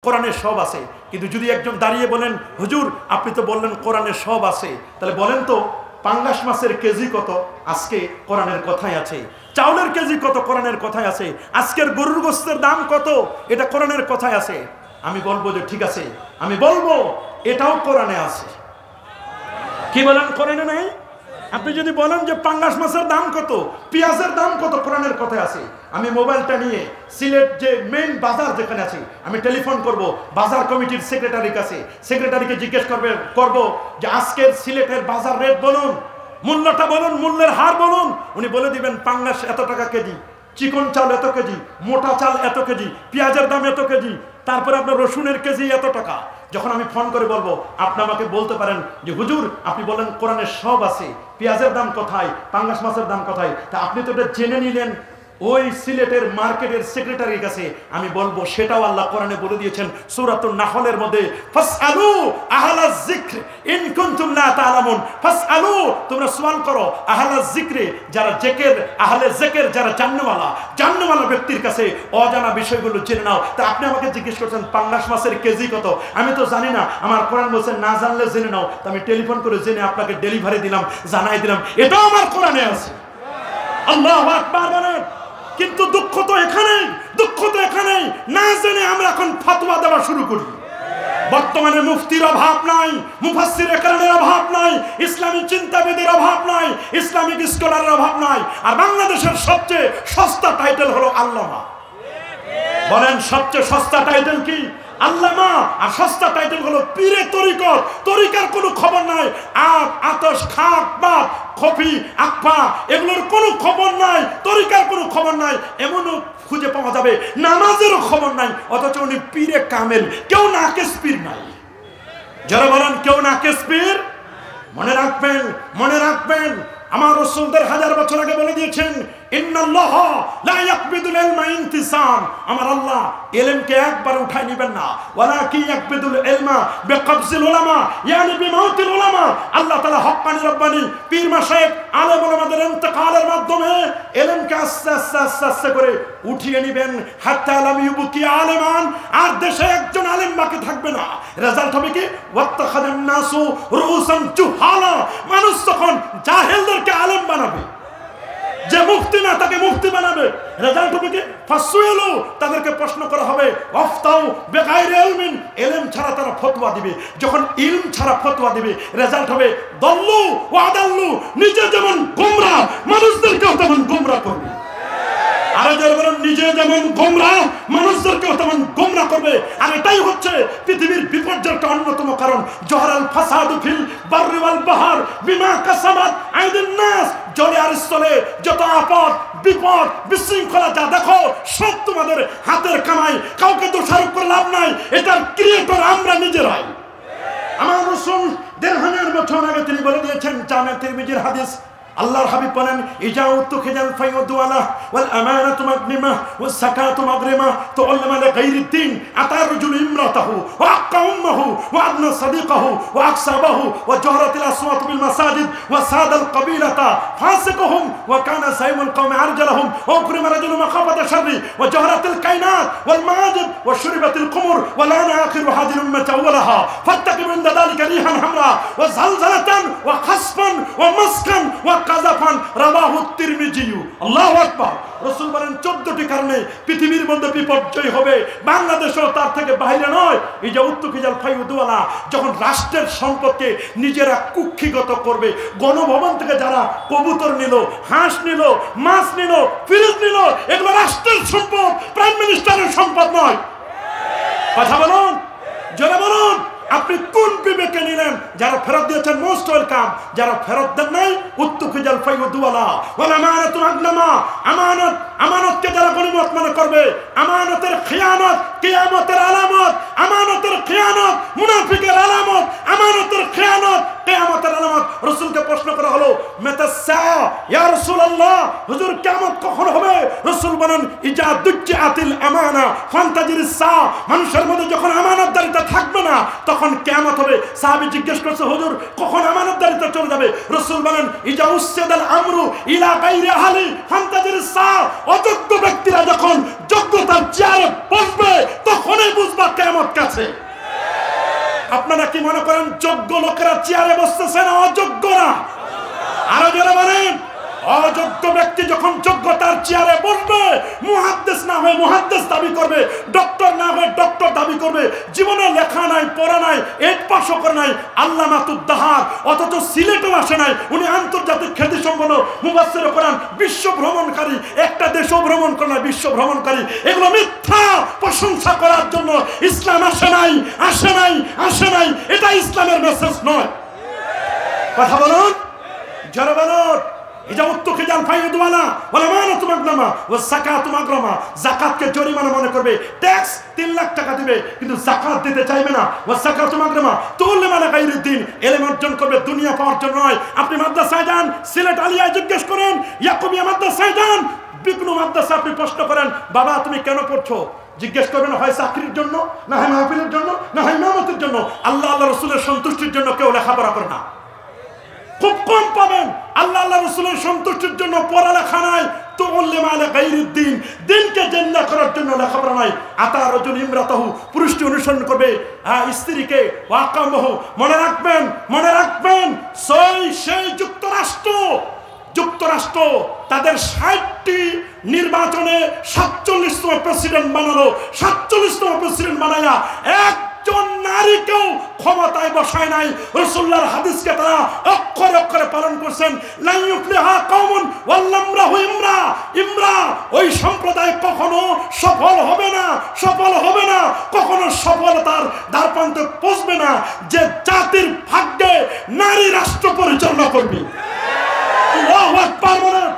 কোরআনে সব আছে। কিন্তু যদি একজন দাঁড়িয়ে বলেন হুজুর আপনি তো বললেন কোরআনে সব আছে, তাহলে বলেন তো পাঙ্গাস মাছের কেজি কত? আজকে কোরআনের কথাই আছে। চাউলের কেজি কত? কোরআনের কথাই আছে। আজকের গরুর গোশতের দাম কত? এটা কোরআনের কথাই আছে। আমি বলবো যে ঠিক আছে, আমি বলবো এটাও কোরআনে আছে। কি বলেন কোরআনে নাই? আপনি যদি বলেন যে পাঙ্গাস মাছের দাম কত, পেঁয়াজের দাম কত, কোরআনের কথাই আছে। আমি মোবাইলটা নিয়ে সিলেট যে মেইন বাজার যেখানে আছে আমি টেলিফোন করব বাজার কমিটির সেক্রেটারির কাছে, সেক্রেটারিকে জিজ্ঞেস করব যে আজকের সিলেটের বাজার রেট বলুন, মূল্যটা বলুন, মূল্যের হার বলুন। উনি বলে দিবেন পাঙ্গাস এত টাকা কেজি, চিকন চাল এত কেজি, মোটা চাল এত কেজি, পেঁয়াজের দাম এত কেজি, তারপরে আপনার রসুনের কেজি এত টাকা। যখন আমি ফোন করে বলবো আপনি আমাকে বলতে পারেন যে হুজুর আপনি বলেন কোরআনে সব আছে, পেঁয়াজের দাম কোথায়, পাঙ্গাস মাছের দাম কোথায়, তা আপনি তো এটা জেনে নিলেন ওই সিলেটের মার্কেটের সেক্রেটারির কাছে। আমি বলবো সেটাও আল্লাহ কোরআনে বলে দিয়েছেন সূরাতুন নাহলের মধ্যে, ফাসআলু আহলাজ যিকর ইন কুনতুম লা তা'লামুন। ফাসআলু, তোমরা সওয়াল করো আহলাজ যিকরে, যারা জিকির, আহলে যিকির যারা জান্নাওয়ালা ব্যক্তির কাছে অজানা বিষয়গুলো জেনে নাও। তা আপনি আমাকে জিজ্ঞেস করছেন পাঙ্গাস মাছের কেজি কত, আমি তো জানি না। আমার কোরআন বলছে না জানলে জেনে নাও। তো আমি টেলিফোন করে জেনে আপনাকে ডেলিভারি দিলাম, জানাই দিলাম, এটাও আমার কোরআনে আছে। আল্লাহু আকবার বলেন। কিন্তু দুঃখ তো এখানেই, না জেনে আমরা এখন ফতোয়া দেওয়া শুরু করি। বর্তমানে মুফতির অভাব নাই, মুফাসসির একরামের অভাব নাই, ইসলামী চিন্তাবিদের অভাব নাই, ইসলামিক স্কলারের অভাব নাই। আর বাংলাদেশের সবচেয়ে সস্তা টাইটেল হলো আল্লামা। বলেন সবচেয়ে সস্তা টাইটেল কি? আল্লামা। আর সস্তা টাইটেল হলো পীরে তরিকত। তরিকার কোনো খবর নাই, আতশ খাক বাদ খফি আকফা এগুলোর কোনো খবর নাই, তরিকার কোনো খবর নাই। এমনও খুঁজে পাওয়া যাবে নামাজেরও খবর নাই, অথচ উনি পীরে কামেল। কেউ নাকেস পীর নাই। যারা বলেন কেউ নাকেস পীর, মনে রাখবেন আমার রাসূলদের 1000 বছর আগে বলে দিয়েছেন ইন্নাল্লাহ লা ইয়াকবিদুল ইলমা ইনতিসাম। আমার আল্লাহ ইলমকে একবার উঠাই নেবেন না, ওয়ালাকিন ইয়াকবিদুল ইলমা বিকবজিল উলামা, ইয়ানি বিমাউতিল উলামা। আল্লাহ তাআলা হক্কানি রব্বানি পীর মাশায়েখ আলেম উলামাদের ইন্তেকালের মাধ্যমে ইলমকে আস্তে আস্তে করে উঠিয়ে নেবেন। হাত্তা লাম ইউবকি আলেমান, আর দেশে একজন আলেম বাকি থাকবে না। রেজাল্ট হবে কি? ওয়াত্তাখাযান নাসু রুউসান জুহালা। মানুষ তখন জাহেলদেরকে আলেম বানাবে, যে মুফতি না তাকে মুফতি বানাবে। রেজাল্ট হবে কি? ফাসুইলু, তাদেরকে প্রশ্ন করা হবে আফতাউ বিগাইরি ইলমিন, ইলম ছাড়া তারা ফতোয়া দিবে। যখন ইলম ছাড়া ফতোয়া দিবে রেজাল্ট হবে দল্লু ওয়া আদাল্লু। নিজে যেমন গোমরাহ মানুষদেরকেও তেমন গোমরাহ করবে। আর যারা বলেন নিজে যেমন গোমরাহ মানুষদেরকেও তেমন গোমরাহ করবে। আর এটাই হচ্ছে পৃথিবীর বিপর্যয়ের একটা অন্যতম কারণ। জহরাল ফাসাদু ফিল বাররি ওয়াল বাহর বিমা কাসাবাত আইদিন নাস। জলে আর স্থলে যত আপদ বিপদ বিশৃঙ্খলা যা দেখো সব তোমাদের হাতের কামাই, কাউকে দোষারোপ করে লাভ নাই। এটার ক্রিয়েটর আমরা নিজেরাই। আমার রাসূল 1500 বছর আগে তিনি বলে দিয়েছেন, জামে তিরমিজির হাদিস, আল্লাহর হাবিব বলেন ইজাউতু খিজাল ফায়ুদু আলা ওয়াল আমানাতু মাগনিমা ওয়াস সাকাতু মাগরিমা তুআল্লামা লিগাইরি দ্বীন আতা রাজুল ইমরাতাহু ওয়া আক্কা উম্মাহু ওয়া আদনা সাদিকাহু ওয়া আকসাবাহু ওয়া জহরাতিল আসওয়াত বিল মাসাজিদ ওয়া সাদাল কবিলাতা ফাসিকুহুম ওয়া কানা সাইমুল কওমি আরজালহুম ওয়া উকরিমা রাজুল মাখাফাতা শাররি ওয়া জহরাতিল কায়নাত ওয়াল মাজিদ ওয়া শুরিবাতিল কুমুর ওয়া লানা আখিরু হাদিল উম্মাতি আওয়ালাহা ফাত্তাকিব ইনদা যালিকা রিহান হামরা ওয়া জালজালাতান ওয়া খাসফান ওয়া মাসকান ওয়া কাযাফান রাওয়াহু তিরমিজি। আল্লাহু আকবার। রাসূল বলেন 14টি কারণে পৃথিবীর মধ্যে বিপর্যয় হবে, বাংলাদেশও তার থেকে বাইরে নয়। এই যে উত্তুকিজাল ফায়ুদওয়ালা, যখন রাষ্ট্রের সম্পদকে নিজেরা কুক্ষিগত করবে, গণভবন থেকে যারা কবুতর নিল, হাঁস নিল, মাছ নিল, ফিরিজ নিল, এগুলো রাষ্ট্রের সম্পদ, প্রাইম মিনিস্টারের সম্পদ নয়। কথা বলুন, জোরে বলুন। আপনি কোন বিবেকে নিলেন? যারা ফেরত দিয়েছেন মোস্ট ওয়েলকাম, যারা ফেরত দেন নাই উত্তুকিজাল ফায়ুদওয়ালা ওয়াল আমানাতু আগনামা। আমানতকে যারা গনিমত মনে করবে, আমানতের খিয়ানত কিয়ামতের আলামত, আমানতের খিয়ানত মুনাফিকের আলামত, আমানতের খিয়ানত কিয়ামতের আলামত। রাসূলকে প্রশ্ন করা হলো মাতাসা ইয়া রাসূলুল্লাহ, হুজুর কিয়ামত কখন হবে? রাসূল বলেন ইজা দুজ্জাতিল আমানা ফান্তাজিরিস সা, মানুষের মধ্যে যখন আমানতদারিতা থাকবে না তখন কিয়ামত হবে। সাহাবী জিজ্ঞেস করছে হুজুর কখন আমানতদারিতা চলে যাবে? রাসূল বলেন ইজা উসসাদাল আমরু ইলা গায়রি আহলি ফান্তাজিরিস সা, অযোগ্য ব্যক্তিরা যখন যোগ্যতার চেয়ারে বসবে তখনই বুঝবা কিয়ামত কাছে। আপনারা কি মনে করেন যোগ্য লোকেরা চেয়ারে বসতেছে না অযোগ্যরা? আরো জোরে বলেন। অযোগ্য ব্যক্তি যখন যোগ্যতার চেয়ারে বসবে, মুহাদ্দিস না হয়ে মুহাদ্দিস দাবি করবে, ডক্টর না হয়ে ডক্টর দাবি করবে, জীবনে লেখা নাই পড়া নাই, এড পাশও করে নাই, আল্লামাতুদ দাহার, অথচ সিলেটও আসে নাই, উনি আন্তর্জাতিক খ্যাতিসম্পন্ন মুফাসসির কোরআন, বিশ্ব ভ্রমণকারী, একটা দেশও ভ্রমণ করে না, বিশ্ব ভ্রমণকারী। এগুলো মিথ্যা প্রশংসা করার জন্য ইসলাম আসে নাই, আসে নাই, আসে নাই, এটা ইসলামের মেসেজ নয়। কথা বলুন, যারা বলুন জাকাতকে জরিমানা মনে করবে, ট্যাক্স 3 লাখ টাকা দিবে কিন্তু জাকাত দিতে চাইবে না। এলেম অর্জন করবে দুনিয়া পাওয়ার জন্য নয়। আপনি মাদ্রাসায় যান, সিলেট আলিয়ায় জিজ্ঞেস করেন, ইয়াকুবিয়া মাদ্রাসায় যান, বিকনু মাদ্রাসা আপনি প্রশ্ন করেন বাবা তুমি কেন পড়ছো, জিজ্ঞেস করবেন হয় চাকরির জন্য, না হয় মাহফিলের জন্য, না হয় ইমামতের জন্য। আল্লাহ আল্লাহ রসুলের সন্তুষ্টির জন্য কেউ লেখাপড়া করে না, খুব কম পাবেন। আল্লাহ আল্লাহ রসুলের সন্তুষ্টির জন্য পড়ালেখা নাই, তো দিনকে জিন্দা করার জন্য লেখাপড়া নাই। আতা রজুল ইমরাতাহু, পুরুষটি অনুসরণ করবে স্ত্রীকে, ওয়াকামহু, মনে রাখবেন, মনে রাখবেন, সেই যুক্তরাষ্ট্র তাদের 60টি নির্বাচনে 47তম প্রেসিডেন্ট বানালো। 47তম প্রেসিডেন্ট বানায়া একজন নারীকেও ক্ষমতায় বসায় নাই। রাসূলুল্লাহর হাদিসকে তারা অক্ষরে অক্ষরে পালন করছেন। লা ইউফলিহা কওমুন ওয়াল্লামরাহু ইমরা, ওই সম্প্রদায় কখনো সফল হবে না, সফল হবে না, কখনো সফলতার দ্বারপ্রান্তে পৌঁছবে না যে জাতির ভাগ্যে নারী রাষ্ট্র পরিচালনা করবে। আল্লাহু আকবার বলেন।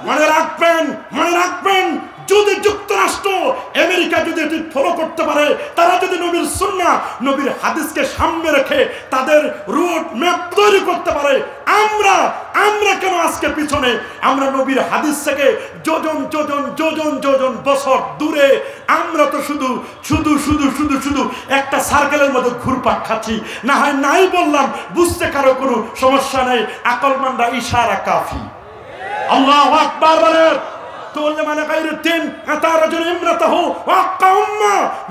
মনে রাখবেন, মনে রাখবেন, যদি যুক্তরাষ্ট্র আমেরিকা যদি এটি ফলো করতে পারে, তারা যদি নবীর সুন্নাহ নবীর হাদিসকে সামনে রেখে তাদের রুট ম্যাপ তৈরি করতে পারে, আমরা কেন আজকে পিছনে? আমরা নবীর হাদিস থেকে যোজন যোজন যোজন যোজন বছর দূরে। আমরা তো শুধু শুধু শুধু শুধু শুধু একটা সার্কেলের মধ্যে ঘুরপাক খাচ্ছি। না হয় নাই বললাম, বুঝতে কারো কোনো সমস্যা নেই, আকলমানরা ইশারা কাফি। আল্লাহু আকবার বলেন।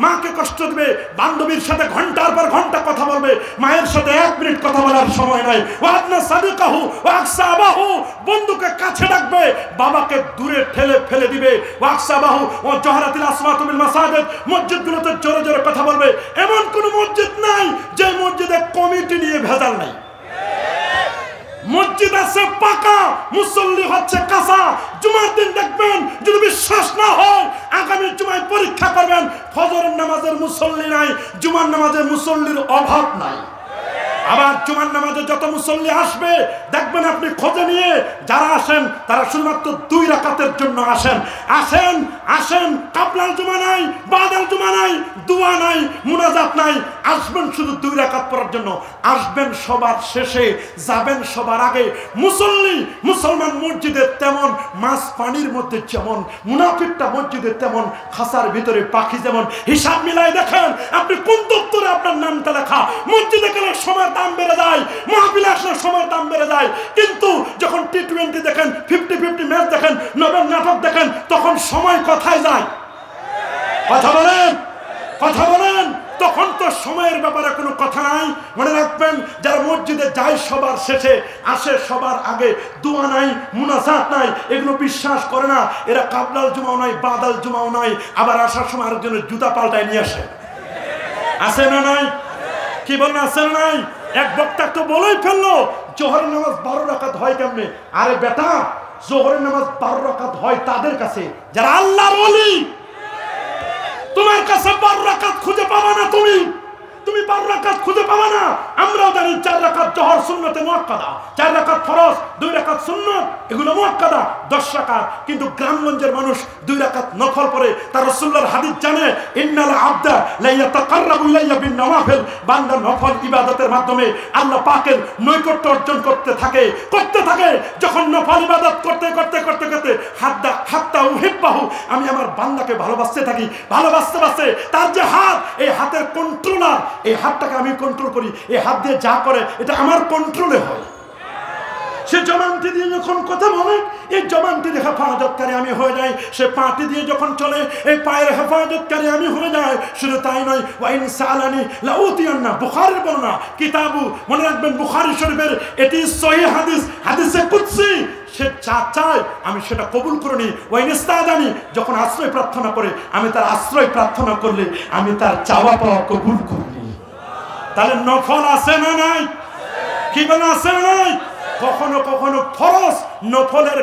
মাকে কষ্ট দিবে, বান্ধবীর সাথে ঘন্টার পর ঘন্টা কথা বলবে, মায়ের সাথে 1 মিনিট কথা বলার সময় নাই। বন্ধুকে কাছে ডাকবে, বাবাকে দূরে ঠেলে ফেলে দিবে। মসজিদগুলোতে জোরে জোরে কথা বলবে। এমন কোন মসজিদ নাই যে মসজিদে কমিটি নিয়ে ভেজাল নাই। মসজিদ আছে পাকা, মুসল্লি হচ্ছে কাঁচা। জুমার দিন দেখবেন, যদি বিশ্বাস না হয় আগামী জুমায় পরীক্ষা করবেন, ফজরের নামাজের মুসল্লি নাই, জুমার নামাজের মুসল্লির অভাব নাই। আবার জুমার নামাজে যত মুসল্লি আসবে দেখবেন আপনি খোঁজে নিয়ে যারা আসেন তারা শুধুমাত্র 2 রাকাতের জন্য আসেন। আসেন আসেন, কাবলাল জুমা নাই, বাদাল জুমা নাই, দোয়া নাই, মুনাজাত নাই, আসবেন শুধু 2 রাকাত পড়ার জন্য। আসবেন সবার শেষে, যাবেন সবার আগে। মুসলমান মসজিদে তেমন মাছ পানির মধ্যে যেমন, মুনাফিকটা মসজিদে তেমন খাসার ভিতরে পাখি যেমন। হিসাব মিলাই দেখেন আপনি কোন দপ্তরে আপনার নামটা লেখা। মসজিদে গেলে সময় দাম বেড়ে যায়, মাহফিলে আসলে সময়ের দাম বেড়ে যায়, কিন্তু যখন T20 দেখেন, 50-50 ম্যাচ দেখেন, নবেল নাটক দেখেন, তখন সময় কোথায় যায়? কথা বলেন, কথা বলেন। তখন তো সময়ের ব্যাপারে কোনো কথা নাই। মনে রাখবেন, যারা মসজিদে যায় সবার শেষে, আসে সবার আগে, দোয়া নাই, মুনাজাত নাই, এগুলো বিশ্বাস করে না। এরা কাবলাল জুমাও নাই, বাদাল জুমাও নাই, আবার আসার সময় আরেকজনের জুতা পাল্টায় নিয়ে আসে। আসে না নাই? কি বলেন, আছে না নাই? এক বক্তা তো বলেই ফেললো, জোহরের নামাজ 12 রাকাত হয় কেমনে? আরে বেটা, জোহরের নামাজ 12 রাকাত হয় তাদের কাছে যারা আল্লাহর ওলি। তোমার কাছে 12 রাকাত খুঁজে পাবা না, তুমি 12 রাকাত খুঁজে পাবা না। আমরাও জানি 4 রাকাত জোহর সুন্নত সুন্নতে মুআক্কাদা, 4 রাকাত ফরজ, 2 রাকাত সুন্নত, এগুলো মুআক্কাদা 10 রাকাত। কিন্তু গ্রামগঞ্জের মানুষ 2 রাকাত নফল পড়ে। তার রাসূলুল্লাহর হাদিস জানে, ইন্নাল আবদা লা ইয়াতাকাররাবু ইলাইয়া বিন নওয়াফিল, বান্দা নফল ইবাদতের মাধ্যমে আল্লাহ পাকের নৈকট্য অর্জন করতে থাকে। যখন নফল ইবাদত করতে করতে করতে করতে হাত্তা উহিব্বাহু, আমি আমার বান্দাকে ভালোবাসতে থাকি। ভালোবাসতে তার যে হাত, এই হাতের কন্ট্রোলার, এই হাতটাকে আমি কন্ট্রোল করি। এই হাত দিয়ে যা করে এটা আমার কন্ট্রোলে হয়। সে জবানটি দিয়ে যখন কথা বলে, এই জবানটির হেফাজতকারী আমি হয়ে যাই। সে পাটি দিয়ে যখন চলে, এই পায়ের হেফাজতকারী আমি হয়ে যাই। শুধু তাই নয়, ওয়াইন সালানি লাউতিয়ান্না, বুখারীর বর্ণনা, কিতাবু, মনে রাখবেন বুখারী শরীফের এটি সহিহ হাদিস, হাদিসে কুদসি। সে যা চায় আমি সেটা কবুল করে নিই। ওয়াইন ইস্তাদানি, যখন আশ্রয় প্রার্থনা করে, আমি তার আশ্রয় প্রার্থনা করলে আমি তার চাওয়া পাওয়া কবুল করে নিই। তাহলে নফল আছে না নাই? কি বলে আছে না নাই? কখনো কখনো ফরজ নফলের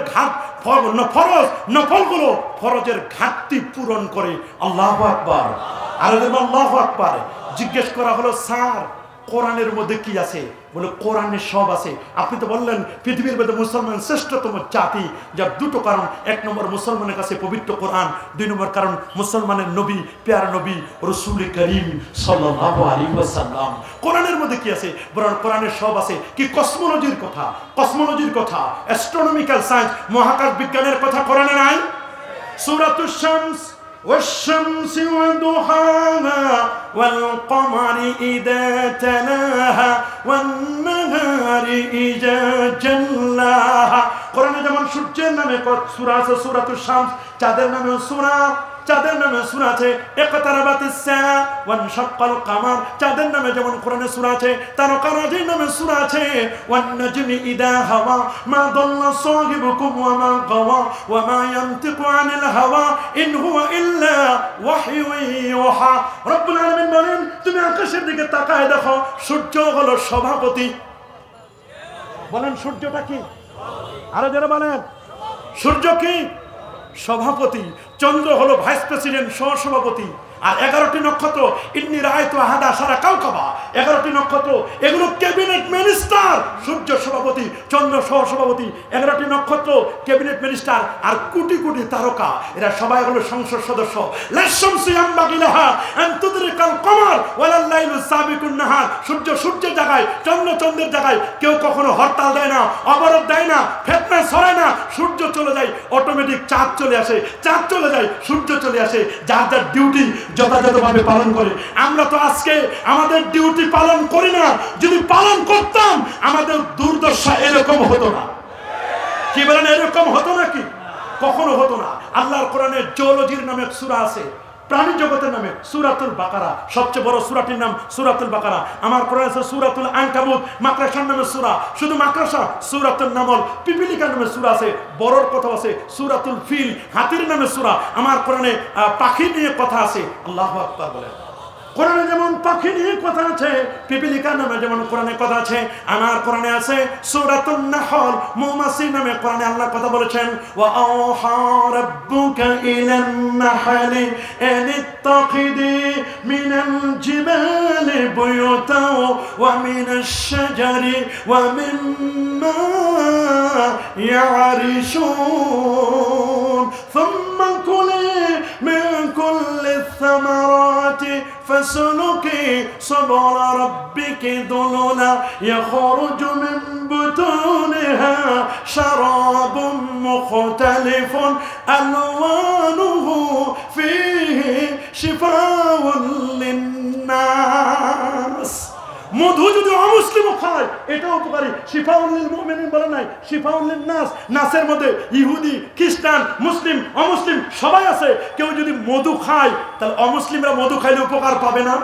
নফলগুলো ফরজের ঘাটতি পূরণ করে। আল্লাহু আকবার, আর আল্লাহু আকবার। জিজ্ঞেস করা হলো, স্যার কোরআনের মধ্যে কি আছে? বলে কোরআনে সব আছে। আপনি তো বললেন পৃথিবীর মধ্যে মুসলমান শ্রেষ্ঠতম জাতি, যার দুটো কারণ। 1 নম্বর মুসলমানের কাছে পবিত্র কোরআন, 2 নম্বর কারণ মুসলমানের নবী, প্যারা নবী রাসূল করিম সাল্লাল্লাহু আলাইহি ওয়াসাল্লাম। কোরআনের মধ্যে কি আছে? বরং কোরআনে সব আছে। কি কসমোলজির কথা, অ্যাস্ট্রোনমিক্যাল সায়েন্স, মহাকাশ বিজ্ঞানের কথা কোরআনে নাই? সূরাতুশ শামস, والشمس وضحاها والقمر إذا تلاها والنهار إذا جلاها। কোরআনে যেমন সূর্যের নামে সূরা আছে, সূরাতুশ শামস, চাঁদের নামে সূরা আছে ইকতারাবাতিস সাআ ওয়ানশাক্কাল কামার। চাঁদের নামে যেমন কোরআনে সূরা আছে, তারকারাজির নামে সূরা আছে। ওয়ান নাজমি ইদা হাওয়া মা দাল্লা সাহিবুকুম ওয়া মা গাওয়া ওয়া মা ইয়ানতিকু আনিল হাওয়া ইন হুয়া ইল্লা ওয়াহয়ুন ইউহা। রব্বুল আলামিন বলেন, তুমি আকাশের দিকে তাকায় দেখো, সূর্য হলো সভাপতি। বলেন সূর্যটা কি? আরো যারা বলেন সূর্য কি? সভাপতি। চন্দ্র হলো ভাইস প্রেসিডেন্ট, সহসভাপতি। আর 11টি নক্ষত্র, ইন্নী রাআইতু আহাদা আশারা কাওকাবা, 11টি নক্ষত্র, এগুলো ক্যাবিনেট মিনিস্টার। সূর্য সভাপতি, চন্দ্র সহসভাপতি, 11টি নক্ষত্র ক্যাবিনেট মিনিস্টার, আর কোটি কোটি তারকা, এরা সবাই হলো সংসদ সদস্য। লাশামসু ইয়ামবাগি লাহা আন তুদরিকাল কমার ওয়ালাল লাইলু সাবিকুন নাহার। সূর্য সূর্যের জায়গায়, চন্দ্র চন্দ্রের জায়গায়। কেউ কখনো হরতাল দেয় না, অবরোধ দেয় না, ফিতনা ছড়ায় না। সূর্য চলে যায়, অটোমেটিক চাঁদ চলে আসে, চাঁদ চলে যায়, সূর্য চলে আসে। যার যার ডিউটি যথাযথভাবে পালন করে। আমরা তো আজকে আমাদের ডিউটি পালন করি না। যদি পালন করতাম, আমাদের দুর্দশা এরকম হতো না। কি বলেন, এরকম হতো নাকি? কখনো হতো না। আল্লাহর কোরআনে জুওলজির নামে সূরা আছে, প্রাণী জগতের নামে সূরাতুল বাকারা। সবচেয়ে বড় সূরাটির নাম সূরাতুল বাকারা। আমার কোরআনে আছে সূরাতুল আনকাবুত, মাকড়াসার নামে সূরা, শুধু মাকড়াসা। সূরাতুল নামল, পিপিলিকার নামে সূরা আছে। বড়র কথা আছে সূরাতুল ফিল, হাতির নামে সূরা। আমার কোরআনে পাখি নিয়ে কথা আছে। আল্লাহু আকবার বলেন। কোরআনে যেমন পাখি নিয়ে কথা আছে, পিপিলিকার নামে যেমন কোরআনে কথা আছে, আমার কোরআনে আছে সূরাতুন নাহল, মৌমাছি নামে কোরআনে আল্লাহ কথা বলেছেন। ওয়া আওহা রাব্বুকা ইলান নাহলি আনিত্তাখিদি মিনাল জিবালি বুয়ুতাও ওয়া মিনাশ শাজারি ওয়া মিম্মা ইয়ারিশুন সুম্মা কুলি মিন কুল্লি সামারাতি فسلكي سبل ربك ذللا يخرج من بطونها شراب مختلف ألوانه فيه شفاء للناس। মধু যদি অমুসলিম খায় এটাও উপকারী। শিফাউল লিল মুমিনিন বলে নাই, শিফাউল লিন নাস। নাসের মধ্যে ইহুদি, খ্রিস্টান, মুসলিম, অমুসলিম সবাই আছে। কেউ যদি মধু খায়, তাহলে অমুসলিমরা মধু খাইলে উপকার পাবে না?